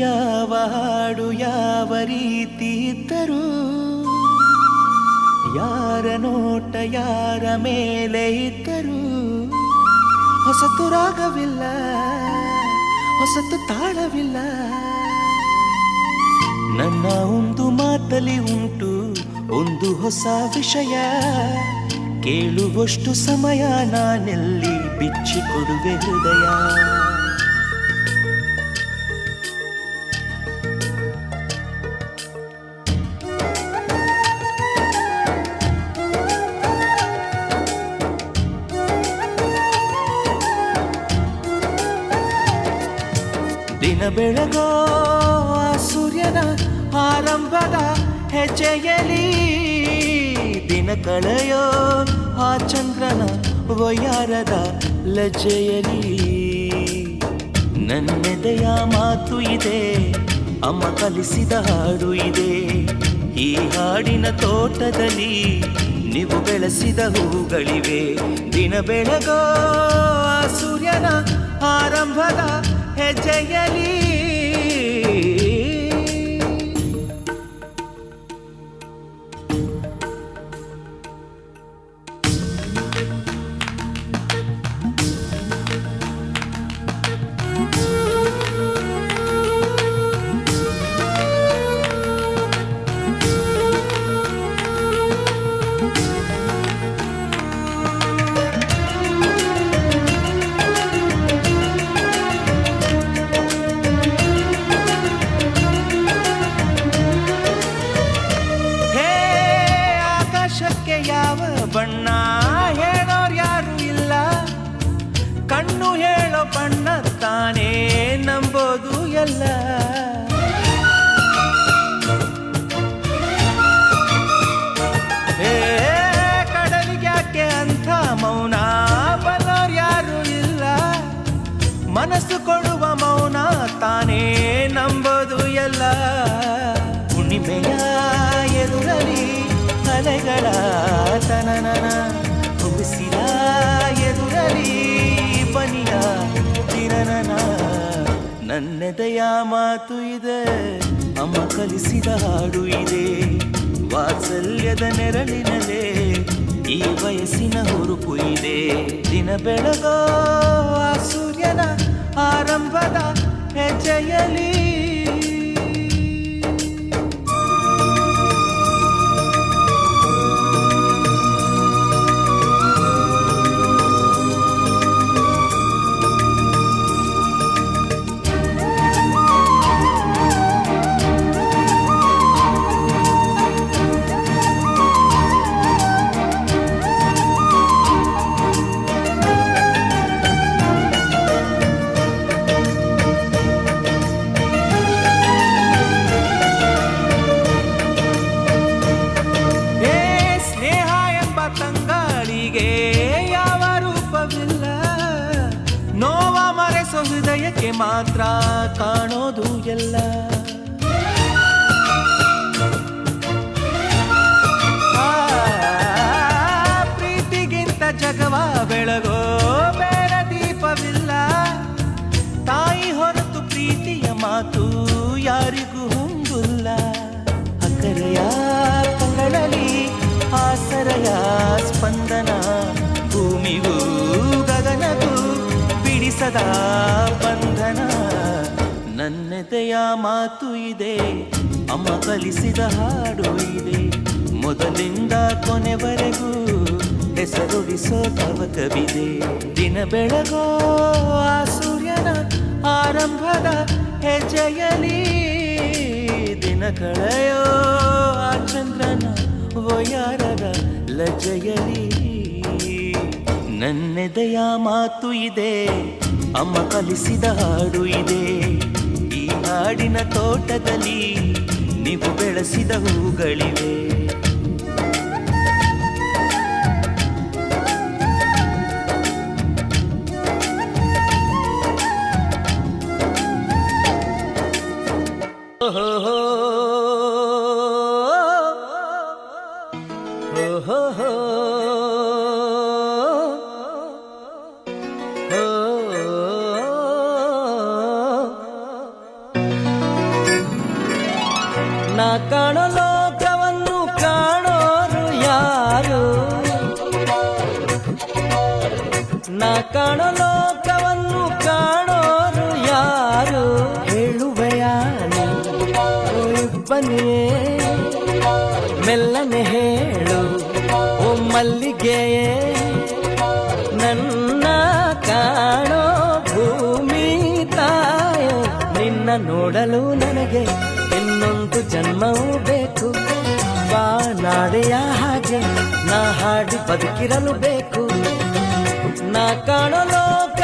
ಯಾವ ಹಾಡು ಯಾವ ರೀತಿ ಇದ್ದರೂ, ಯಾರ ನೋಟ ಯಾರ ಮೇಲೆ ಇದ್ದರೂ, ಹೊಸತು ರಾಗವಿಲ್ಲ, ಹೊಸತು ತಾಳವಿಲ್ಲ. ನನ್ನ ಒಂದು ಮಾತಲಿ ಉಂಟು ಒಂದು ಹೊಸ ವಿಷಯ, ಕೇಳುವಷ್ಟು ಸಮಯ ನಾನೆಲ್ಲಿ ಬಿಚ್ಚಿಕೊಡುವೆ ಹೃದಯ. ದಿನ ಬೆಳಗೋ ಸೂರ್ಯನ ಆರಂಭದ ಹೆಜ್ಜೆಯಲಿ, ದಿನ ಕಳೆಯೋ ಆ ಚಂದ್ರನ ವಯ್ಯಾರದ ಲಜ್ಜೆಯಲಿ, ನನ್ನೆದೆಯ ಮಾತು ಇದೆ, ಅಮ್ಮ ಕಲಿಸಿದ ಹಾಡು ಇದೆ. ಈ ಹಾಡಿನ ತೋಟದಲ್ಲಿ ನೀವು ಬೆಳೆಸಿದ ಹೂಗಳಿವೆ. ದಿನ ಬೆಳಗೋ ಸೂರ್ಯನ ಆರಂಭದ ಹೆಜ್ಜೆಯಲಿ, ಯಾವ ಬಣ್ಣ ಹೇಳೋರ್ ಯಾರು ಇಲ್ಲ, ಕಣ್ಣು ಹೇಳೋ ಬಣ್ಣ ತಾನೇ ನಂಬೋದು ಎಲ್ಲ. ಕಡಲಿಗ್ಯಾಕೆ ಅಂಥ ಮೌನ ಬಲ್ಲೋರ್ ಯಾರು ಇಲ್ಲ, ಮನಸ್ಸು ಕೊಡುವ ಮೌನ ತಾನೇ ನಂಬೋದು ಎಲ್ಲ. ಹುಣ್ಣಿಮೆಯ ಎದುರಲಿ ಅಲೆಗಳ ತನನನ, ಹುಸಿರ ಎದುರಲಿ ಬನಿಯ ತಿರನನ. ನನ್ನೆದೆಯ ಮಾತು ಇದೆ, ಅಮ್ಮ ಕಲಿಸಿದ ಹಾಡು ಇದೆ. ವಾತ್ಸಲ್ಯದ ನೆರಳಿನಲ್ಲೇ ಈ ವಯಸ್ಸಿನ ಹುರುಪು ಇದೆ. ದಿನ ಬೆಳಗೋ ಆ ಸೂರ್ಯನ ಆರಂಭದ ಹೆಜ್ಜೆಯಲಿ, ಯಾವ ರೂಪವಿಲ್ಲ, ನೋವ ಮರೆಸೋ ಹೃದಯಕ್ಕೆ ಮಾತ್ರ ಕಾಣೋದು ಎಲ್ಲ. ಪ್ರೀತಿಗಿಂತ ಜಗವ ಬೆಳಗೋ ಬೇರೆ ದೀಪವಿಲ್ಲ, ತಾಯಿ ಹೊರತು ಪ್ರೀತಿಯ ಮಾತು ಯಾರಿಗೂ ಹೊಂದಿಲ್ಲ. ಅಕ್ಕರೆಯ ಕಂಗಳಲ್ಲಿ ಆಸರೆಯ ಸ್ಪಂದನ, ಭೂಮಿಗೂ ಗಗನಗೂ ಬಿಡಿಸದ ಬಂಧನ. ನನ್ನೆದೆಯ ಮಾತು ಇದೆ, ಅಮ್ಮ ಕಲಿಸಿದ ಹಾಡು ಇದೆ. ಮೊದಲಿಂದ ಕೊನೆವರೆಗೂ ಹೆಸರುಡಿಸೋ ತವಕವಿದೆ. ದಿನ ಬೆಳಗೋ ಆ ಸೂರ್ಯನ ಆರಂಭದ ಹೆಜ್ಜೆಯಲಿ, ದಿನ ಕಳೆಯೋ ಆ ಚಂದ್ರನ ವಯ್ಯಾರದ ಲಜ್ಜೆಯಲಿ. ನನ್ನೆದೆಯ ಮಾತು ಇದೆ, ಅಮ್ಮ ಕಲಿಸಿದ ಹಾಡು ಇದೆ. ಈ ಹಾಡಿನ ತೋಟದಲ್ಲಿ ನೀವು ಬೆಳೆಸಿದ ಹೂಗಳಿವೆ. ಕಾಣೋ ಲೋಕವನ್ನು ಕಾಣೋರು ಯಾರು, ನಾ ಕಾಣೋ ಲೋಕವನ್ನು ಕಾಣೋರು ಯಾರು, ಹೇಳುವೆಯ ಬನ್ನಿಯೇ ಮೆಲ್ಲನೆ ಹೇಳು ಓ ಮಲ್ಲಿಗೆಯೇ, ನನ್ನ ಕಾಣೋ ಭೂಮಿ ತಾಯೇ, ನಿನ್ನ ನೋಡಲು ನನಗೆ ಇನ್ನೊಂದು ಜನ್ಮವೂ ಬೇಕು, ಬಾನಾಡೆಯ ಹಾಗೆ ನಾ ಹಾಡಿ ಬದುಕಿರಲು ಬೇಕು, ನಾ ಕಾಣೋ ಲೋಕ